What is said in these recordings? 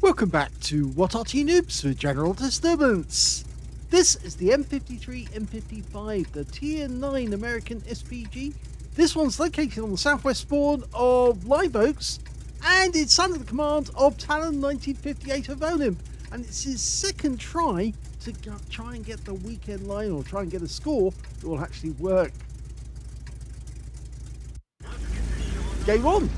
Welcome back to What Arty Noobs for General Disturbance. This is the M53 M55, the Tier 9 American SPG. This one's located on the southwest spawn of Live Oaks, and it's under the command of talon1958 of OLIMP. And it's his second try to try and get the weekend line, or try and get a score that will actually work. Game on!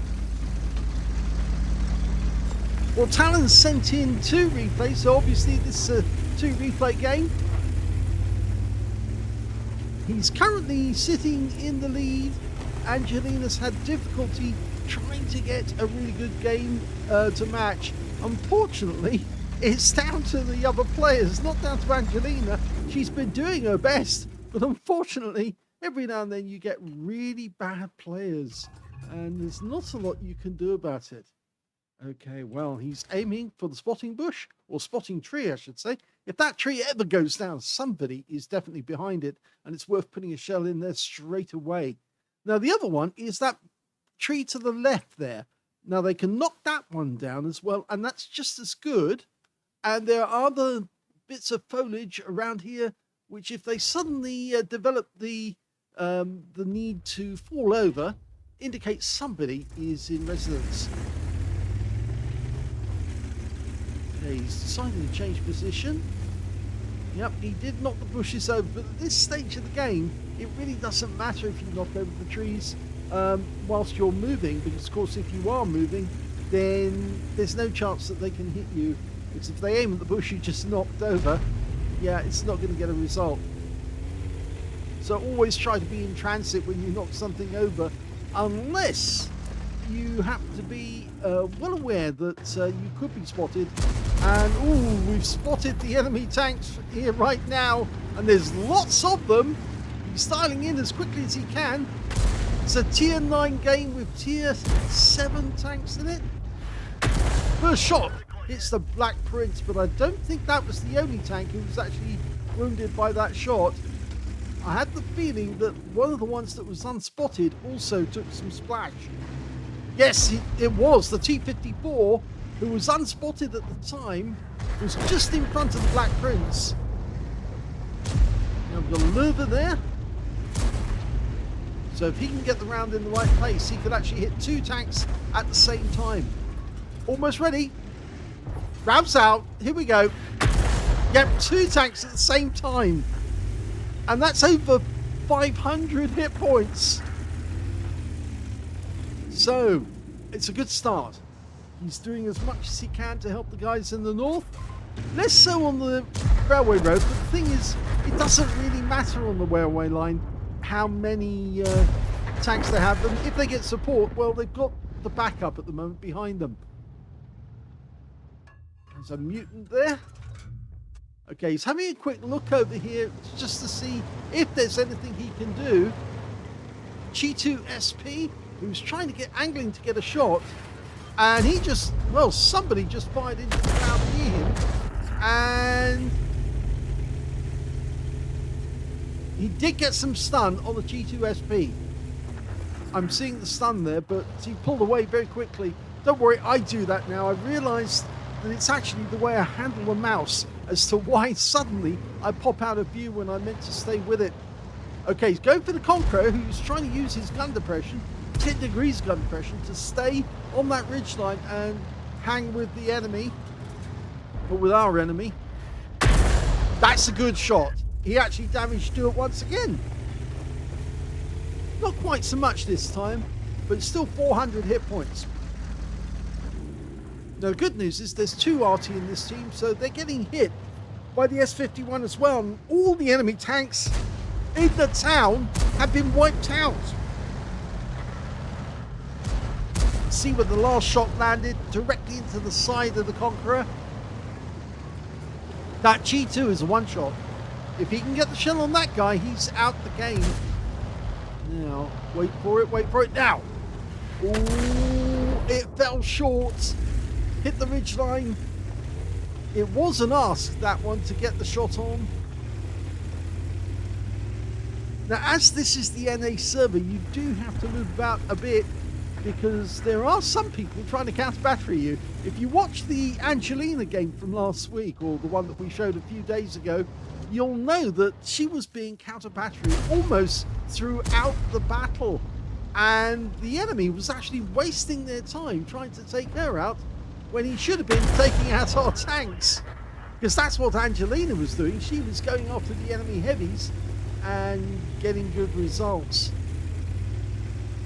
Well, Talon sent in 2 replays, so obviously this is a 2 replay game. He's currently sitting in the lead. Angelina's had difficulty trying to get a really good game to match. Unfortunately, it's down to the other players, not down to Angelina. She's been doing her best, but unfortunately, every now and then you get really bad players, and there's not a lot you can do about it. Okay, well, he's aiming for the spotting bush, or spotting tree, I should say. If that tree ever goes down, somebody is definitely behind it, and it's worth putting a shell in there straight away. Now, the other one is that tree to the left there. Now, they can knock that one down as well, and that's just as good. And there are other bits of foliage around here, which if they suddenly develop the need to fall over, indicates somebody is in residence. He's deciding to change position. Yep, he did knock the bushes over, but at this stage of the game, it really doesn't matter if you knock over the trees whilst you're moving, because of course if you are moving, then there's no chance that they can hit you. Because if they aim at the bush you just knocked over, yeah, it's not going to get a result. So always try to be in transit when you knock something over, unless you happen to be well aware that you could be spotted. And ooh, we've spotted the enemy tanks here right now, and there's lots of them. He's styling in as quickly as he can. It's a tier 9 game with tier 7 tanks in it. First shot hits the Black Prince, but I don't think that was the only tank who was actually wounded by that shot. I had the feeling that one of the ones that was unspotted also took some splash. Yes, it was the T-54, who was unspotted at the time, was just in front of the Black Prince. Now we've got a lurver there. So if he can get the round in the right place, he could actually hit 2 tanks at the same time. Almost ready. Rounds out. Here we go. Yep, 2 tanks at the same time. And that's over 500 hit points. So, it's a good start. He's doing as much as he can to help the guys in the north. Less so on the railway road, but the thing is, it doesn't really matter on the railway line how many tanks they have. And if they get support, well, they've got the backup at the moment behind them. There's a mutant there. Okay, he's having a quick look over here just to see if there's anything he can do. G2 SP, who's trying to get angling to get a shot, and he just, well, somebody just fired into the ground near him, and he did get some stun on the G2 SP. I'm seeing the stun there, but he pulled away very quickly. Don't worry, I do that now. I realized that it's actually the way I handle a mouse as to why suddenly I pop out of view when I meant to stay with it. Okay, he's going for the Conqueror, who's trying to use his gun depression, 10 degrees gun depression, to stay on that ridgeline and hang with the enemy, or with our enemy. That's a good shot. He actually damaged Stuart once again. Not quite so much this time, but it's still 400 hit points. Now, the good news is there's 2 Arty in this team, so they're getting hit by the S-51 as well, and all the enemy tanks in the town have been wiped out. See where the last shot landed, directly into the side of the Conqueror. That G2 is a one-shot. If he can get the shell on that guy, he's out the game. Now, wait for it now. Ooh, it fell short. Hit the ridgeline. It was an ask, that one, to get the shot on. Now, as this is the NA server, you do have to move about a bit because there are some people trying to counter battery you. If you watch the Angelina game from last week, or the one that we showed a few days ago, you'll know that she was being counter battery almost throughout the battle, and the enemy was actually wasting their time trying to take her out when he should have been taking out our tanks, because that's what Angelina was doing. She was going after the enemy heavies and getting good results.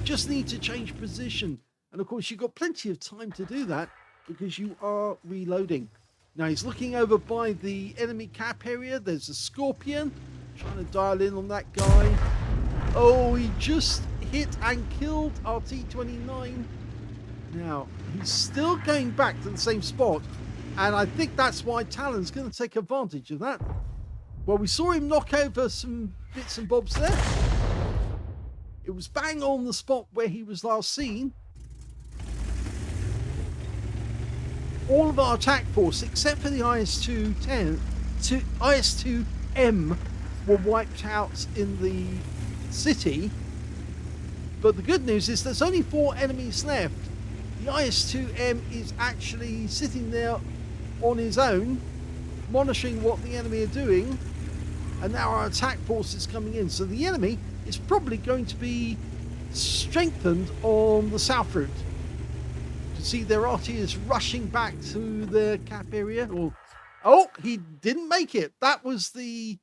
Just need to change position, and of course you've got plenty of time to do that because you are reloading. Now he's looking over by the enemy cap area. There's a Scorpion trying to dial in on that guy. Oh, he just hit and killed our T-29. Now he's still going back to the same spot, and I think that's why Talon's going to take advantage of that. Well, we saw him knock over some bits and bobs there. It was bang on the spot where he was last seen. All of our attack force, except for the IS-2M, were wiped out in the city. But the good news is there's only 4 enemies left. The IS-2M is actually sitting there on his own, monitoring what the enemy are doing. And now our attack force is coming in. So the enemy is probably going to be strengthened on the south route. You see their Arty is rushing back to the cap area. Oh, he didn't make it. That was the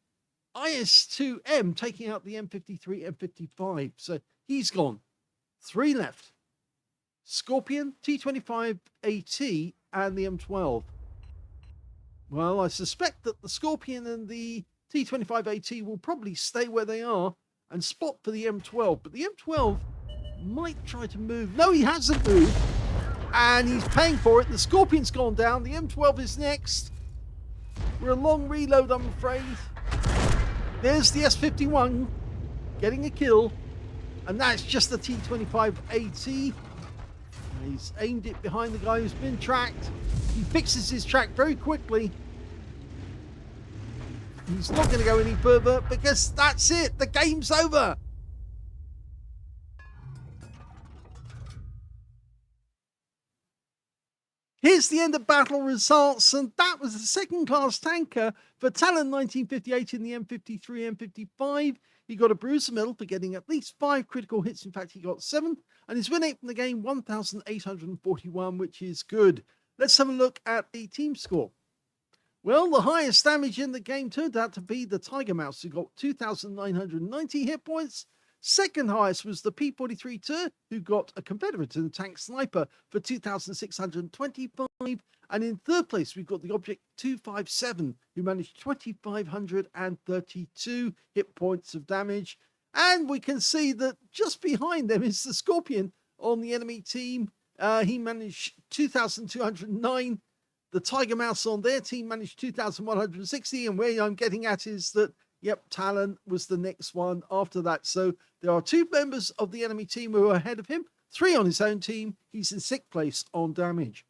IS-2M taking out the M53, M55. So he's gone. 3 left. Scorpion, T25 AT, and the M12. Well, I suspect that the Scorpion and the T25 AT will probably stay where they are and spot for the M12, but the M12 might try to move. No, he hasn't moved, and he's paying for it. The Scorpion's gone down. The M12 is next. We're a long reload, I'm afraid. There's the S51 getting a kill, and that's just the T25 AT. He's aimed it behind the guy who's been tracked. He fixes his track very quickly. He's not going to go any further because that's it. The game's over. Here's the end of battle results, and that was the second-class tanker for talon1958 in the M53, M55. He got a bruiser medal for getting at least 5 critical hits. In fact, he got 7, and his win rate from the game 1,841, which is good. Let's have a look at the team score. Well, the highest damage in the game turned out to be the Tiger Mouse, who got 2,990 hit points. Second highest was the P43-2, who got a Confederate in the tank sniper for 2,625. And in third place, we've got the Object 257, who managed 2,532 hit points of damage. And we can see that just behind them is the Scorpion on the enemy team. He managed 2,209. The Tiger Mouse on their team managed 2,160. And where I'm getting at is that, yep, Talon was the next one after that. So there are 2 members of the enemy team who are ahead of him, 3 on his own team. He's in 6th place on damage.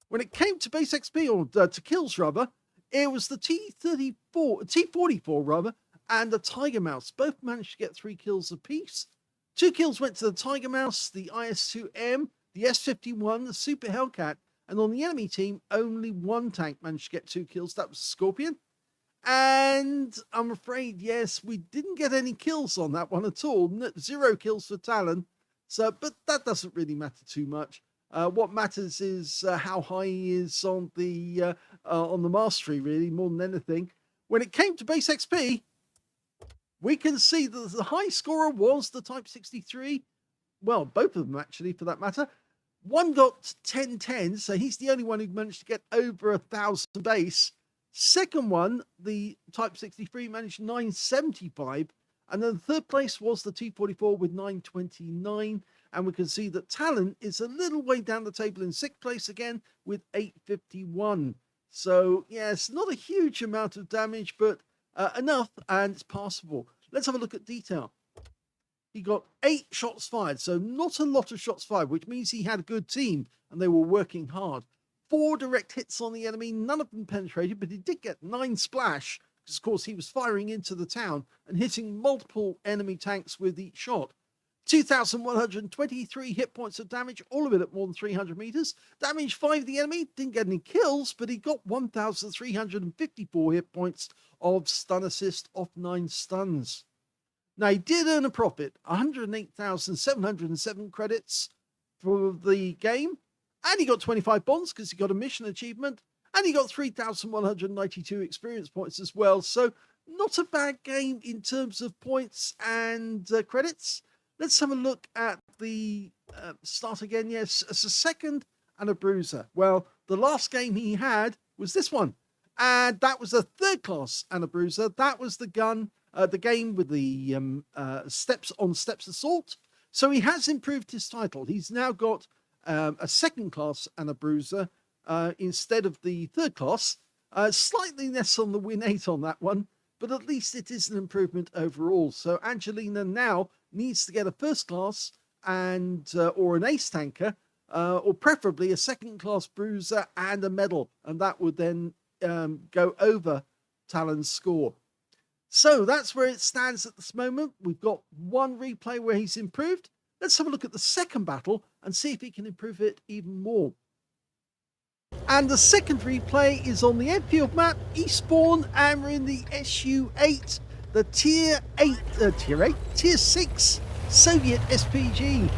When it came to base XP, or to kills rather, it was the T44 rather, and the Tiger Mouse. Both managed to get 3 kills apiece. 2 kills went to the Tiger Mouse, the IS-2M, the S-51, the Super Hellcat, and on the enemy team, only 1 tank managed to get 2 kills. That was Scorpion. And I'm afraid, yes, we didn't get any kills on that one at all. 0 kills for Talon. So, but that doesn't really matter too much. What matters is how high he is on the mastery, really, more than anything. When it came to base XP, we can see that the high scorer was the Type 63. Well, both of them, actually, for that matter. One got 1010, so he's the only one who managed to get over 1,000 base. Second one, the Type 63, managed 975. And then third place was the T44 with 929. And we can see that Talon is a little way down the table in 6th place again with 851. So, yes, not a huge amount of damage, but enough, and it's passable. Let's have a look at detail. He got 8 shots fired, so not a lot of shots fired, which means he had a good team and they were working hard. 4 direct hits on the enemy, none of them penetrated, but he did get 9 splash, because of course he was firing into the town and hitting multiple enemy tanks with each shot. 2,123 hit points of damage, all of it at more than 300 meters. Damaged 5 of the enemy, didn't get any kills, but he got 1,354 hit points of stun assist off 9 stuns. Now, he did earn a profit, 108,707 credits for the game, and he got 25 bonds because he got a mission achievement, and he got 3,192 experience points as well. So, not a bad game in terms of points and credits. Let's have a look at the start again. Yes, it's a second and a bruiser. Well, the last game he had was this one, and that was a third class and a bruiser. That was the gun, the game with the steps assault. So he has improved his title. He's now got a second class and a bruiser instead of the third class. Slightly less on the win 8 on that one, but at least it is an improvement overall. So Angelina now needs to get a first class and or an ace tanker, or preferably a second class bruiser and a medal, and that would then go over Talon's score. So that's where it stands at this moment. We've got one replay where he's improved. Let's have a look at the second battle and see if he can improve it even more. And the second replay is on the Airfield map, Eastbourne, and we're in the SU-8, the Tier 6 Soviet SPG.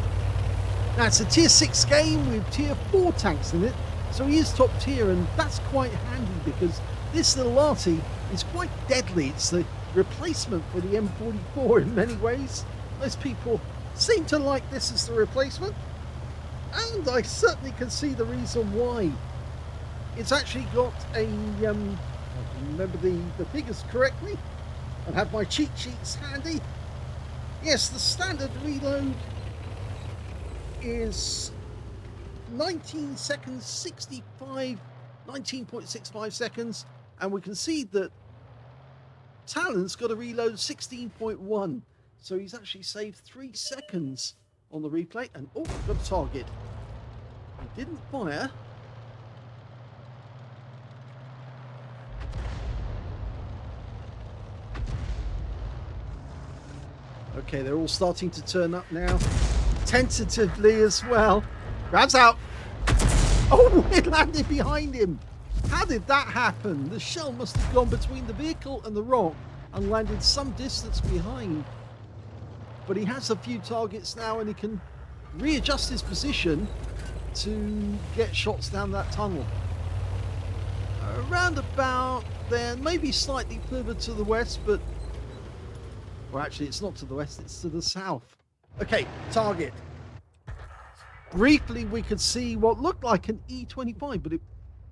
Now, it's a Tier 6 game with Tier 4 tanks in it, so he is top tier, and that's quite handy because this little Arty is quite deadly. It's the replacement for the M44 in many ways. Most people seem to like this as the replacement, and I certainly can see the reason why. It's actually got a, I can remember the figures correctly, and have my cheat sheets handy. Yes, the standard reload is 19 seconds, 19.65 seconds, and we can see that Talon's got a reload of 16.1, so he's actually saved 3 seconds on the replay. And oh, got a target. He didn't fire. Okay, they're all starting to turn up now, tentatively as well. Grabs out. Oh, it landed behind him. How did that happen? The shell must have gone between the vehicle and the rock and landed some distance behind. But he has a few targets now, and he can readjust his position to get shots down that tunnel. Around about there, maybe slightly further to the west, but... well, actually, it's not to the west, it's to the south. Okay, target. Briefly, we could see what looked like an E25, but it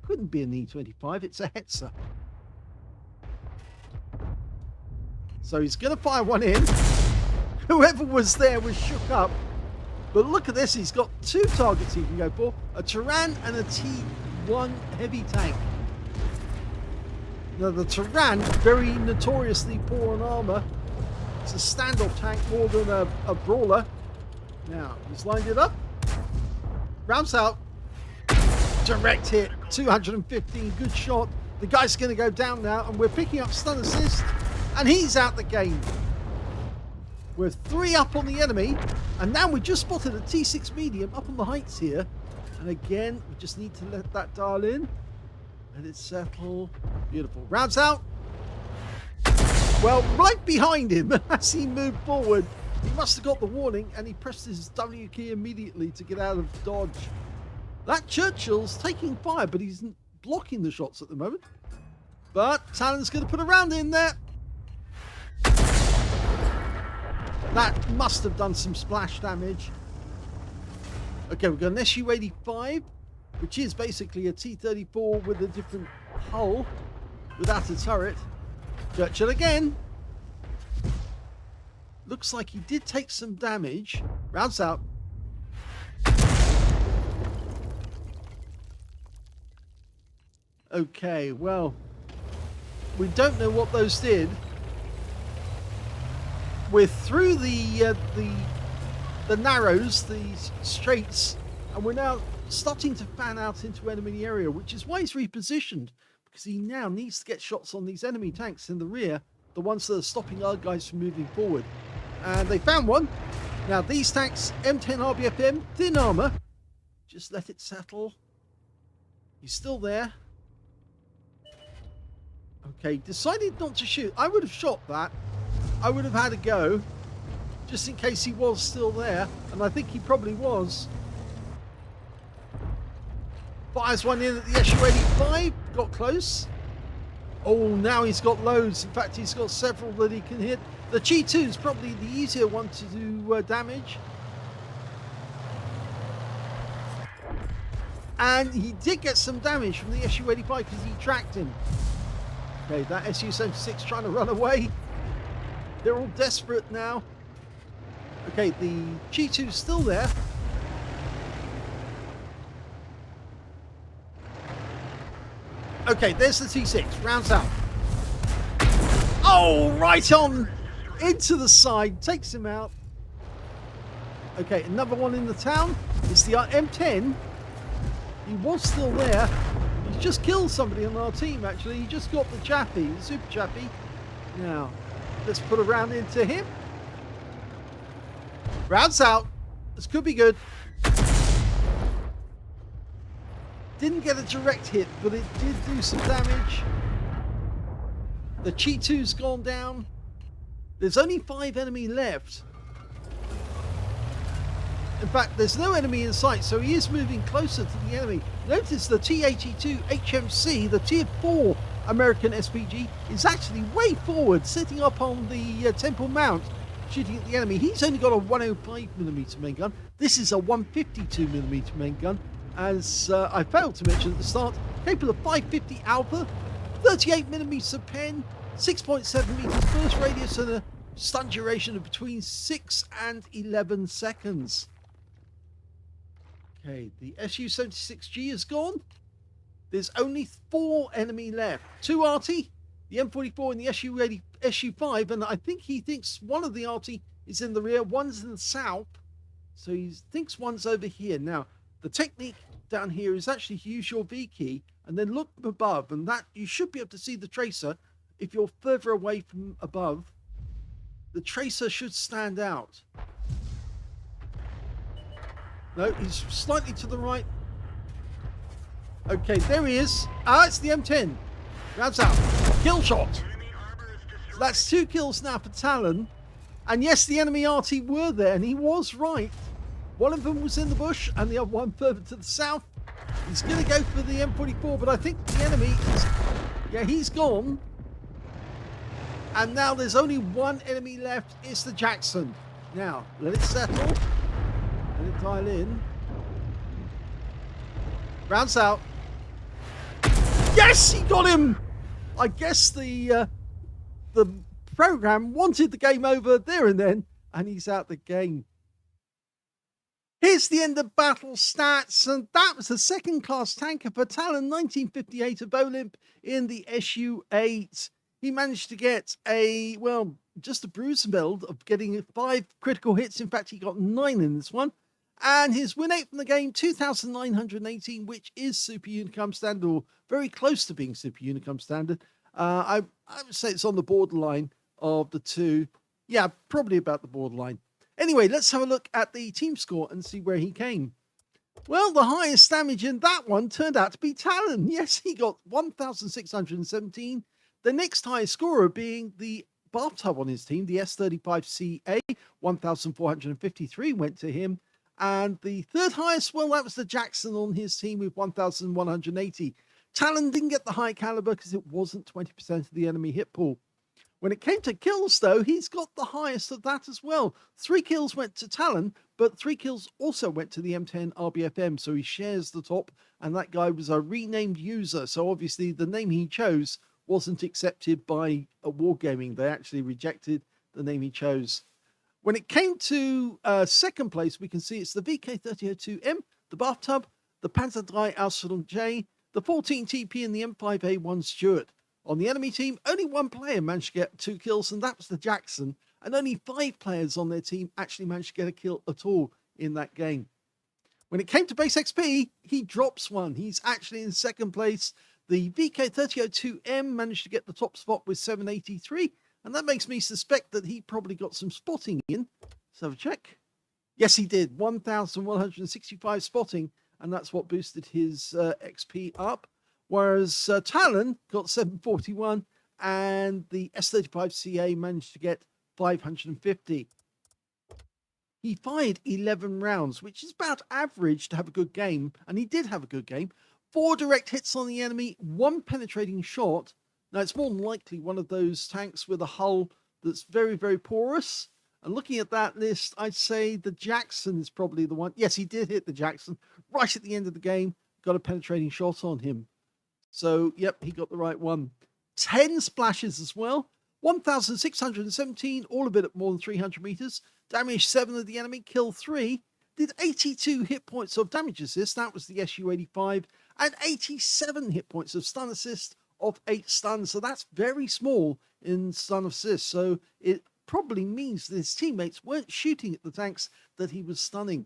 couldn't be an E25, it's a Hetzer. So he's going to fire one in. Whoever was there was shook up. But look at this, he's got 2 targets he can go for. A Turan and a T1 heavy tank. Now, the Turan, very notoriously poor on armor. It's a standoff tank more than a brawler. Now, he's lined it up. Rounds out. Direct hit. 215. Good shot. The guy's going to go down now, and we're picking up stun assist, and he's out the game. We're 3 up on the enemy, and now we just spotted a T6 medium up on the heights here. And again, we just need to let that dial in. Let it settle. Beautiful. Rounds out. Well, right behind him as he moved forward. He must have got the warning, and he pressed his W key immediately to get out of dodge. That Churchill's taking fire, but he's blocking the shots at the moment. But Talon's going to put a round in there. That must have done some splash damage. Okay, we've got an SU-85, which is basically a T-34 with a different hull, without a turret. Churchill again. Looks like he did take some damage. Rounds out. Okay, well, we don't know what those did. We're through the narrows, the straights, and we're now starting to fan out into enemy area, which is why he's repositioned, because he now needs to get shots on these enemy tanks in the rear, the ones that are stopping our guys from moving forward. And they found one. Now these tanks, M10 RBFM, thin armor. Just let it settle. He's still there. Okay, decided not to shoot. I would have shot that. I would have had a go, just in case he was still there, and I think he probably was. Fires one in at the SU-85, got close. Oh, now he's got loads. In fact, he's got several that he can hit. The G2 is probably the easier one to do damage. And he did get some damage from the SU-85 because he tracked him. Okay, that SU-76 trying to run away. They're all desperate now. Okay, the G2's still there. Okay, there's the T6. Rounds out. Oh, right on into the side. Takes him out. Okay, another one in the town. It's the M10. He was still there. He's just killed somebody on our team, actually. He just got the chappy, the super chappy. Now, let's put a round into him. Rounds out. This could be good. Didn't get a direct hit, but it did do some damage. The Chi-2's gone down. There's only 5 enemy left. In fact, there's no enemy in sight, so he is moving closer to the enemy. Notice the T-82 HMC, the Tier 4 American SPG, is actually way forward, sitting up on the Temple Mount, shooting at the enemy. He's only got a 105mm main gun. This is a 152mm main gun. As I failed to mention at the start, capable of 550 alpha, 38mm pen, 6.7 meters burst radius, and a stun duration of between 6 and 11 seconds. Okay, the SU-76G is gone. There's only 4 enemy left. 2 Arty, the M44 and the SU-5, and I think he thinks one of the Arty is in the rear, one's in the south, so he thinks one's over here. Now, the technique down here is actually to use your V key and then look above, and that you should be able to see the tracer. If you're further away from above, the tracer should stand out. No, he's slightly to the right. Okay, there he is. Ah, it's the M10. Grabs out. Kill shot. So that's 2 kills now for Talon. And yes, the enemy Arty were there, and he was right. One of them was in the bush, and the other one further to the south. He's going to go for the M44, but I think the enemy is... Yeah, he's gone. And now there's only 1 enemy left. It's the Jackson. Now, let it settle. Let it dial in. Rounds out. Yes, he got him! I guess the program wanted the game over there and then, and he's out the game. Here's the end of battle stats, and that was the second-class tanker for talon1958 of OLIMP in the SU-8. He managed to get a, well, just a bruise build of getting 5 critical hits. In fact, he got 9 in this one. And his win rate from the game, 2,918, which is Super Unicum Standard, or very close to being Super Unicum Standard. I would say it's on the borderline of the two. Yeah, probably about the borderline. Anyway, let's have a look at the team score and see where he came. Well, the highest damage in that one turned out to be Talon. Yes, he got 1,617. The next highest scorer being the bathtub on his team, the S35CA, 1,453 went to him. And the third highest, well, that was the Jackson on his team with 1,180. Talon didn't get the high caliber because it wasn't 20% of the enemy hit pool. When it came to kills, though, he's got the highest of that as well. 3 kills went to Talon, but 3 kills also went to the M10 RBFM, so he shares the top, and that guy was a renamed user, so obviously the name he chose wasn't accepted by Wargaming. They actually rejected the name he chose. When it came to second place, we can see it's the VK3002M, the bathtub, the Panzer III Aslains J, the 14 TP, and the M5A1 Stuart. On the enemy team, only 1 player managed to get 2 kills, and that was the Jackson, and only 5 players on their team actually managed to get a kill at all in that game. When it came to base XP, he drops 1. He's actually in second place. The VK3002M managed to get the top spot with 783, and that makes me suspect that he probably got some spotting in. Let's have a check. Yes, he did. 1,165 spotting, and that's what boosted his XP up. Whereas Talon got 741, and the S35CA managed to get 550. He fired 11 rounds, which is about average to have a good game, and he did have a good game. 4 direct hits on the enemy, 1 penetrating shot. Now, it's more than likely one of those tanks with a hull that's very, very porous. And looking at that list, I'd say the Jackson is probably the one. Yes, he did hit the Jackson right at the end of the game, got a penetrating shot on him. So, yep, he got the right one. 10 splashes as well. 1,617, all a bit at more than 300 meters. Damaged 7 of the enemy, killed 3. Did 82 hit points of damage assist. That was the SU-85. And 87 hit points of stun assist of 8 stuns. So that's very small in stun assist. So it probably means that his teammates weren't shooting at the tanks that he was stunning.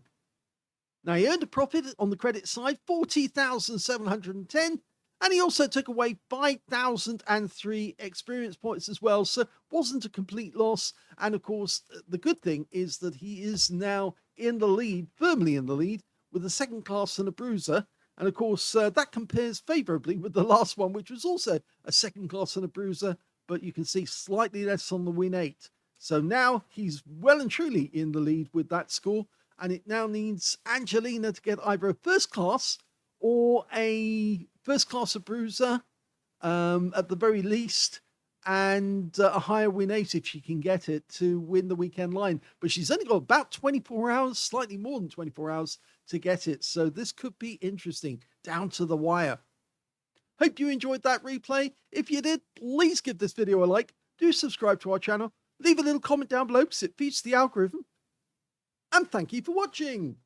Now, he earned a profit on the credit side, 40,710. And he also took away 5,003 experience points as well. So wasn't a complete loss. And of course, the good thing is that he is now in the lead, firmly in the lead, with a second class and a bruiser. And of course, that compares favorably with the last one, which was also a second class and a bruiser. But you can see slightly less on the win 8. So now he's well and truly in the lead with that score. And it now needs Angelina to get either a first class or a first class of bruiser at the very least, and a higher win 8 if she can get it to win the weekend line. But she's only got about 24 hours, slightly more than 24 hours to get it. So this could be interesting, down to the wire. Hope you enjoyed that replay. If you did, please give this video a like. Do subscribe to our channel. Leave a little comment down below because it feeds the algorithm. And thank you for watching.